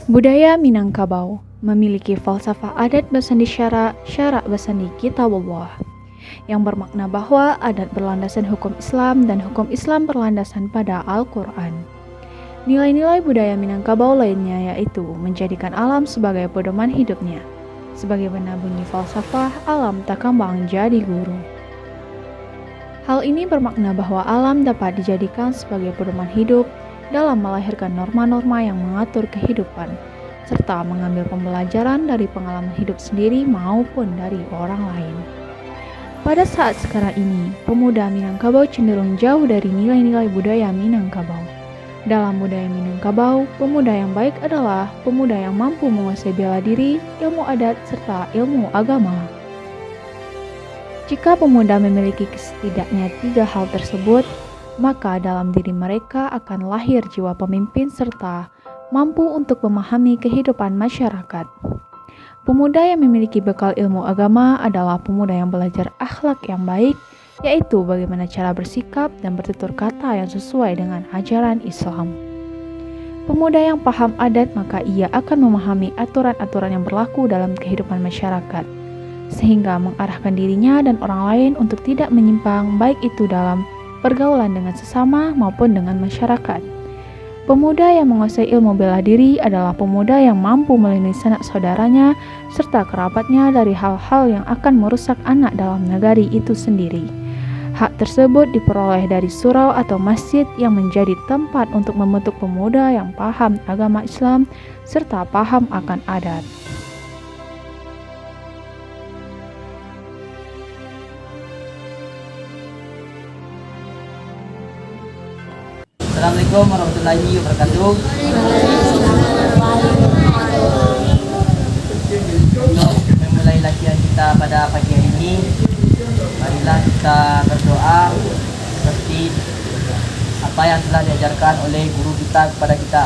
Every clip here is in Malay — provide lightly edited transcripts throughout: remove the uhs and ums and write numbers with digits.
Budaya Minangkabau memiliki falsafah adat bersandi syarak bersandi kitabullah yang bermakna bahwa adat berlandasan hukum Islam dan hukum Islam berlandasan pada Al-Quran. Nilai-nilai budaya Minangkabau lainnya yaitu menjadikan alam sebagai pedoman hidupnya. Sebagaimana bunyi falsafah, alam tak kembang jadi guru. Hal ini bermakna bahwa alam dapat dijadikan sebagai pedoman hidup dalam melahirkan norma-norma yang mengatur kehidupan, serta mengambil pembelajaran dari pengalaman hidup sendiri maupun dari orang lain. Pada saat sekarang ini, pemuda Minangkabau cenderung jauh dari nilai-nilai budaya Minangkabau. Dalam budaya Minangkabau, pemuda yang baik adalah pemuda yang mampu menguasai bela diri, ilmu adat, serta ilmu agama. Jika pemuda memiliki setidaknya 3 hal tersebut, maka dalam diri mereka akan lahir jiwa pemimpin serta mampu untuk memahami kehidupan masyarakat. Pemuda yang memiliki bekal ilmu agama adalah pemuda yang belajar akhlak yang baik, yaitu bagaimana cara bersikap dan bertutur kata yang sesuai dengan ajaran Islam. Pemuda yang paham adat maka ia akan memahami aturan-aturan yang berlaku dalam kehidupan masyarakat, sehingga mengarahkan dirinya dan orang lain untuk tidak menyimpang baik itu dalam pergaulan dengan sesama maupun dengan masyarakat. Pemuda yang menguasai ilmu bela diri adalah pemuda yang mampu melindungi sanak saudaranya serta kerabatnya dari hal-hal yang akan merusak anak dalam negari itu sendiri. Hak tersebut diperoleh dari surau atau masjid yang menjadi tempat untuk membentuk pemuda yang paham agama Islam serta paham akan adat. Assalamualaikum warahmatullahi wabarakatuh. Untuk memulai latihan kita pada pagi hari ini, marilah kita berdoa seperti apa yang telah diajarkan oleh guru kita kepada kita.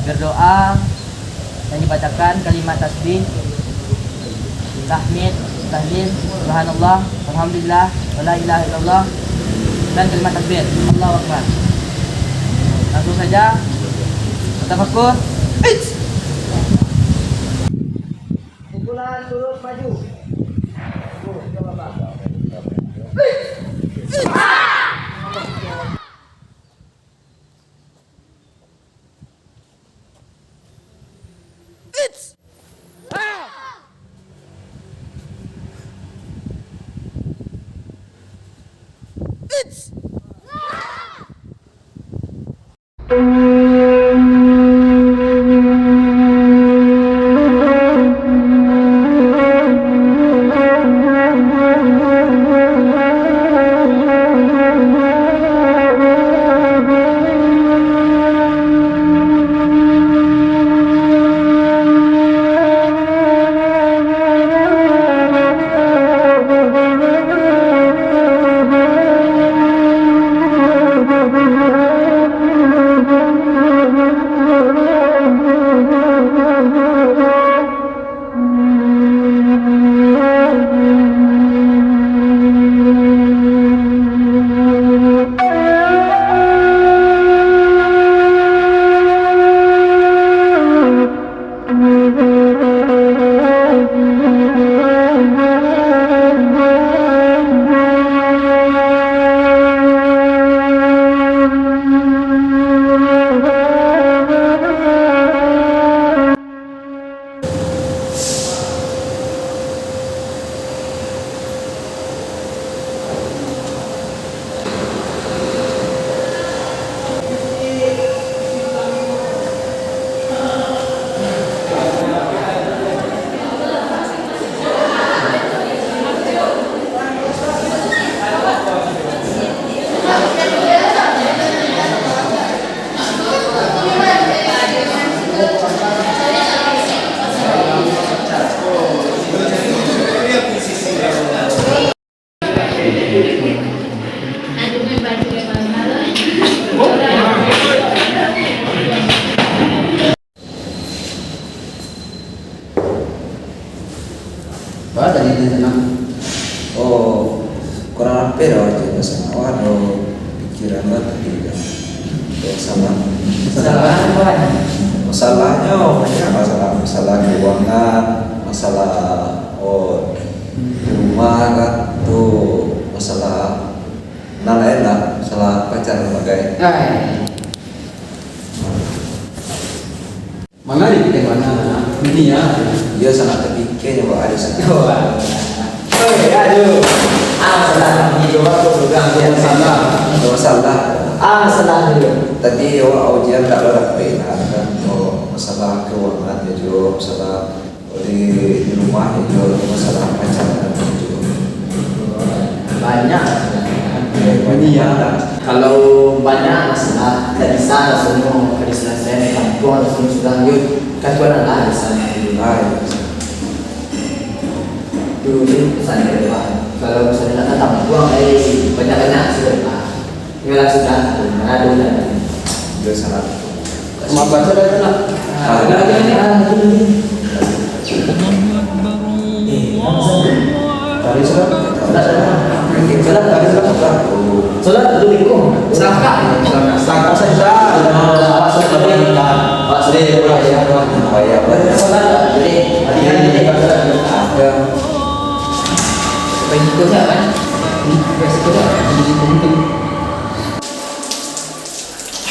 Berdoa dan dibacakan kalimat tasbih, tahmid, tahlil, subhanallah, alhamdulillah, wala ilaha illallah, dan kalimat takbir, Allahu Akbar. Langsung saja tafakkur. Kumpulan turut maju. Ba tadi dia tenang. Oh, kurang apa dah aja sama pikiran lah tadi dah. Oh, sama. Salah. Masalahnya banyak masalah keuangan, masalah di rumah kan tuh, masalah enak, masalah pacar sebagai. Mana di kita mana? Ini ya. Dia sangat terpikir ya Pak ada sana. Aduh. Salah di luar tuh juga salah. Ada masalah. Salah dulu. Tadi ujian tak ada pena kan. Masalah keuangan ya juga, masalah di rumah ya juga, masalah pacaran juga. Banyak. Ini ya. Kalau banyak masalah tidak bisa langsung diselesaikan kampung langsung sudah yuk kan tuan lah di sana dulu pesan dari Pak. Kalau misalnya nak datang buang banyak sudah Pak. Tinggal sudah mana dulu Dia sangat. Maaf sudah tenang. Ada lagi ini Tadi Salat dulu ikut. Selangkah saja. Pak sudah ya. Salat jadi hari-hari ada. Pengikut siapa kan?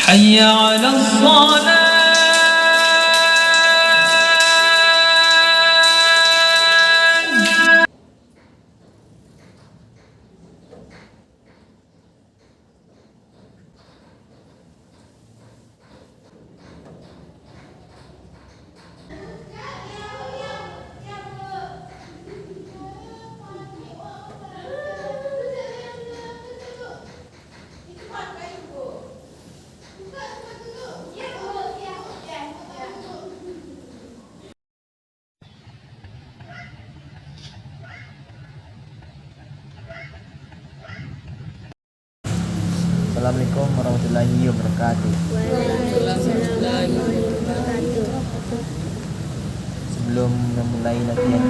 حي على الصلاة Assalamualaikum warahmatullahi wabarakatuh. Sebelum memulai latihan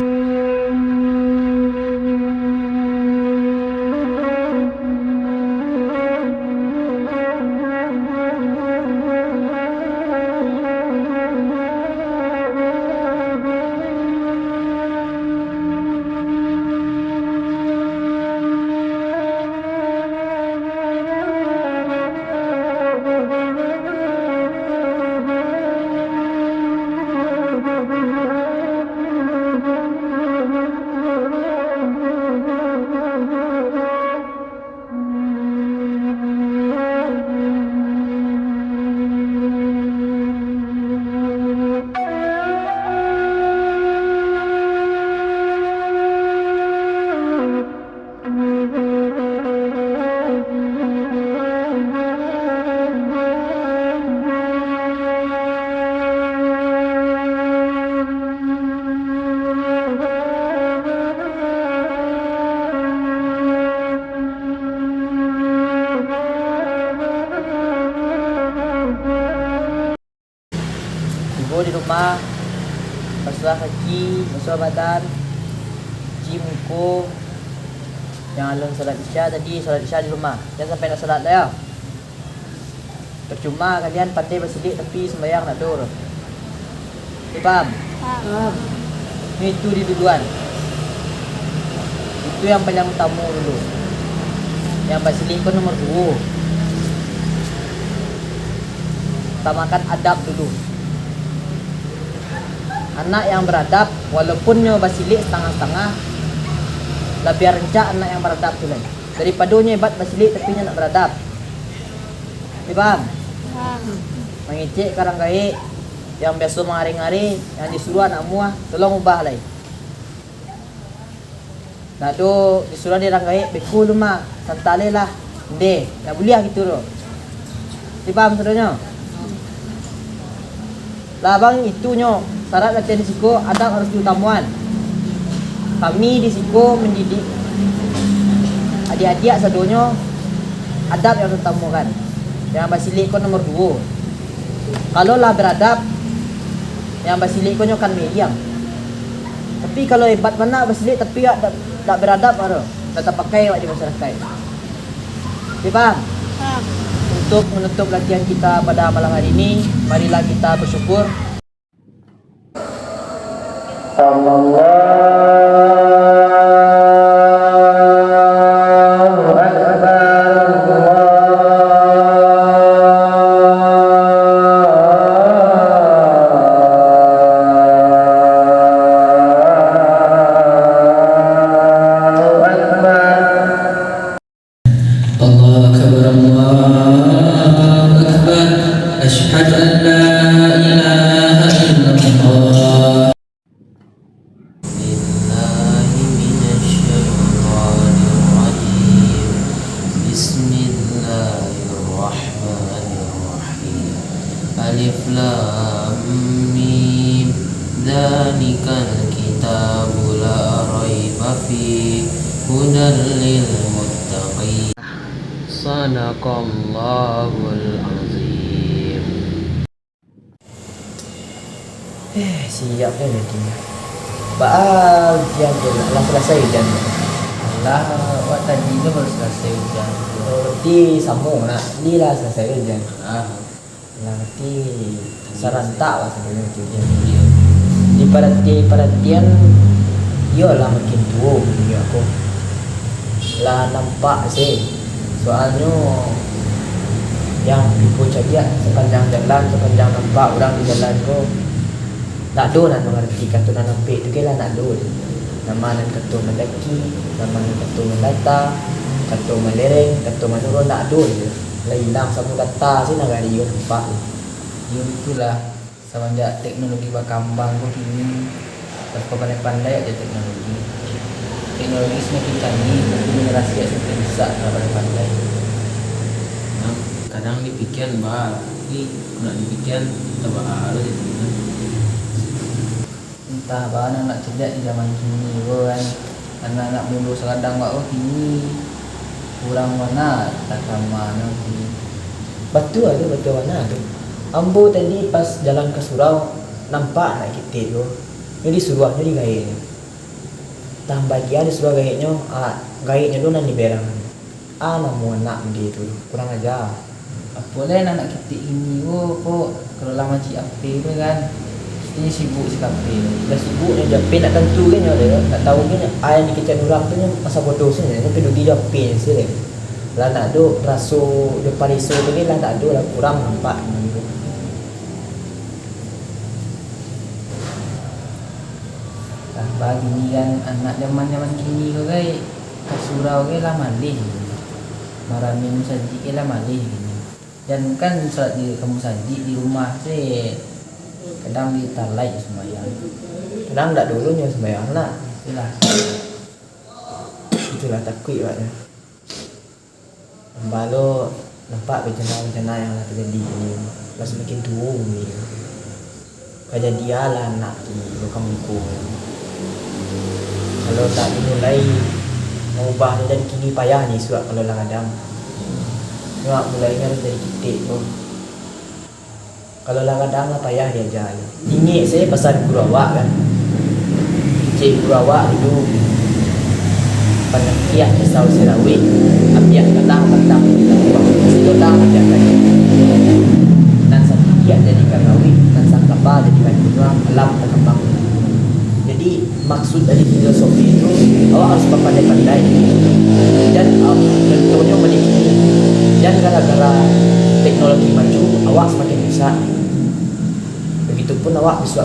di rumah, basuh kaki, basuh badan, cuci muka. Yang alun salat isya tadi, salat isya di rumah. Jangan sampai nak salat lah ya. Percuma kalian pandai bersedik tapi sembahyang nak dur. Faham? Faham. Itu di duluan. Itu yang paling utama dulu. Yang bersedik itu nomor 2. Utamakan adab dulu. Anak yang beradab, walaupun nyo basilik setengah-setengah, lebih rencak anak yang beradab tu lain. Daripada nyo hebat basilik tapi nyo nak beradab. Faham? Mengicik karang gaik, yang biasa mengari-ngari, yang disuruh anak muah, tolong ubah lain. Nah tu disuruh dia orang gaik, beku lu mak, santale lah, ndeh, nak buliah gitu loh. Faham saudara? Labang itu nyo. Syarat latihan di Siko adab harus diutamakan. Kami di Siko mendidik adik-adik sadonyo adab yang diutamakan. Yang basilik ko nomor 2. Kalau lah beradab, yang basilik ko nyo kan medium. Tapi kalau hebat mana basilik tapi tak beradab baru, tak pakai wak di masyarakat. Paham? Paham. Untuk menutup latihan kita pada malam hari ini, marilah kita bersyukur. الله أكبر الله أكبر أشهد أن لا إله إلا الله بالله من الشيطان الرجيم بسم الله الرحمن الرحيم ألف لام ميم ذلك الكتاب لا ريب فيه هدى للمتقين صدق الله العظيم. Siap dah nanti. Baal ujian tu lah selesai ujian. Lah, awak tadi tu baru selesai ujian. Nanti sambung nak. Ni lah selesai ujian. Ah, Nanti serentak lah sebenarnya ujian. iya. Di perhatian iyalah makin tua punya aku. Lah nampak sih. Soalnya yang ibu cakap sepanjang jalan, sepanjang nampak orang di jalan tu nak do nak mengerti kata nak nampak tu kira nak do. Nama nak kata mendaki, nama nak kata mendata, kata melereng, kata menurun nak do je. Lah hilang sama kata sih nak gari yo nampak. Ya itulah semenjak teknologi berkembang tu kini lepas pandai-pandai aja teknologi. Teknologi semakin canggih, generasi yang semakin besar kalau pandai-pandai. Nah, kadang dipikir bah, ni nak dipikir tak bah lo jadi. Entah bah anak cerdas di zaman kini kan, anak-anak muda sekarang oh kini kurang mana tak mana kini. Betul mana tu. Ambo tadi pas jalan ke surau nampak nak kita tu. Jadi suruh jadi gaya ni. Tambah dia ada suruh gayanya, gayanya tu nak diberang. Namu anak dia tu kurang aja. Apa lah anak kita ini kok kalau lama cik ape tu kan ini sibuk si kafe. Dah sibuk ni jape nak tentu kan dia. Tak tahu kan ayah di kitchen orang tu masa bodoh sini tapi duduk dia jape sini. Lah nak duk rasa depan isu tu ni lah tak ada lah kurang nampak gitu. Bagi ni kan anak zaman kini kau guys ke surau ke lah malih. Marah minum saji ke lah malih gini. Dan kan saat di kamu saji di rumah sih kadang di talai sembahyang. Kadang tak dulunya sembahyang nak. Itulah. Itulah takut buatnya. Balu nampak bencana-bencana yang terjadi ni. Lah semakin tua ni. Kejadian lah anak ni kampung. Kalau tak dimulai mengubah ni dan kini payah ni surat kalau lang adam. Tengok mulai kan dari titik tu. Kalau lang adam lah payah dia jalan. Tinggi saya pasal guru awak kan. Cik guru awak itu pengertian kisah Sirawi. Apiak kadang-kadang kita buat. Sedang apiak kadang. Dan setiap jadikan rawi. Dan sangkapa jadikan kurang alam terkembang. Jadi maksud dari filosofi itu awak harus pandai-pandai dan tentunya menikmati. Dan gara-gara teknologi maju awak semakin bisa. Begitupun awak bisa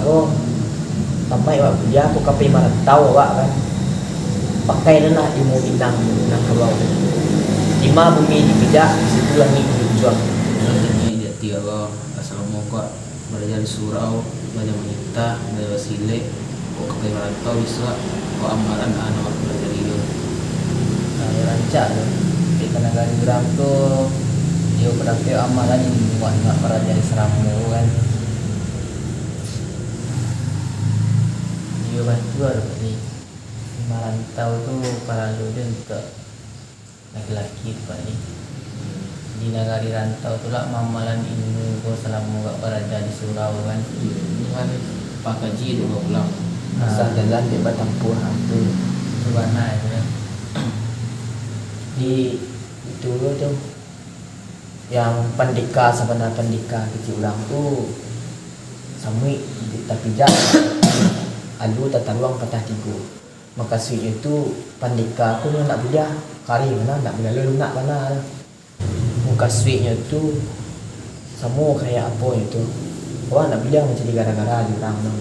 sampai awak kuliah aku kapai tahu awak kan pakai nak ilmu bintang nak keluar. Lima bumi dipijak situ langit dijual. Ini dia tiga assalamualaikum belajar di surau belajar wanita belajar wasile kok kapai merantau bisa kok amaran anak waktu belajar itu. Nah rancak tu kita negara orang tu dia berarti amalan ini buat nak para jadi seramu kan. Dia bantu ada ni merantau tu para dia untuk laki-laki tu ni di negara rantau tu lah mamalan ini ko selamu gak beraja di surau kan. Ini kan Pak Haji dulu pulang Asal jalan dia bertampuh tu. Subhana itu kan. Di itu tu yang pendeka sebenarnya pendeka kecil orang tu samui tapi jak alu tata ruang patah tiga maka suitnya tu pendeka aku nak buja kari mana nak buja lu nak mana muka suitnya tu semua kayak apa itu wah nak bilang macam gara-gara di orang tu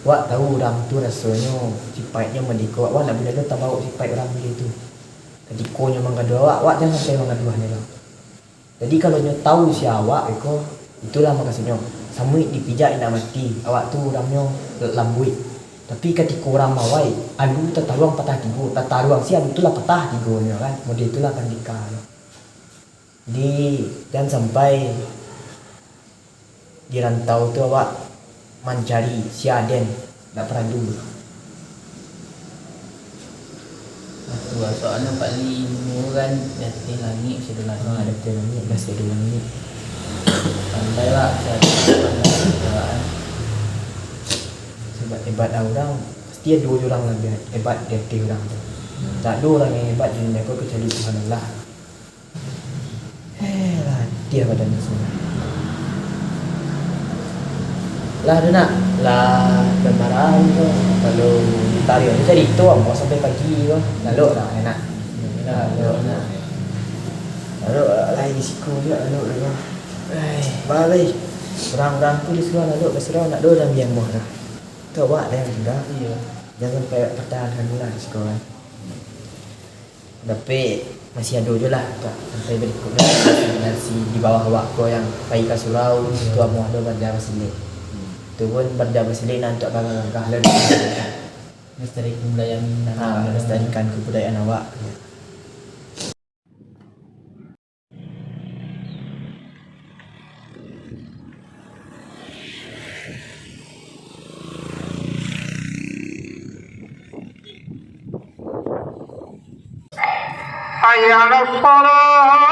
wah tahu orang tu rasanya sifatnya mendika wah nak buja lu tak bawa sifat orang begitu jadi konya mengadu awak jangan sampai mengadu ni lah. Jadi kalau nyo tahu si awak itulah makasihnya samui dipijak nak mati awak tu orangnya lambui tapi ketika orang mawai alu tataruang patah tiga tataruang si alu itulah patah tiganya kan model itulah pendika di dan sampai di rantau tu awak mencari si Aden tak pernah dulu Soalnya paling kan jatuh langit sudah ada langit dah ada langit pandai lah saya sebab hebat orang pasti ada dua orang lagi hebat dia orang tu tak ada orang yang hebat di dunia kau kecuali Tuhan Allah lah dia badan semua lah ada nak lah gambaran tu kalau tarik ni jadi tu mau sampai pagi tu lalu lah enak lalu lain risiko juga lalu balik orang-orang tu disuruh lalu berserah nak dua dalam yang mah dah tu awak dah yang sudah jangan sampai pertahankan dulu lah risiko kan tapi masih ada je lah sampai berikutnya nasi di bawah awak kau yang bayi kasurau tu amu ada pada Basilik tu pun pada Basilik nak untuk langkah lalu melestarikan budaya Minang melestarikan kebudayaan awak حي على الصلاة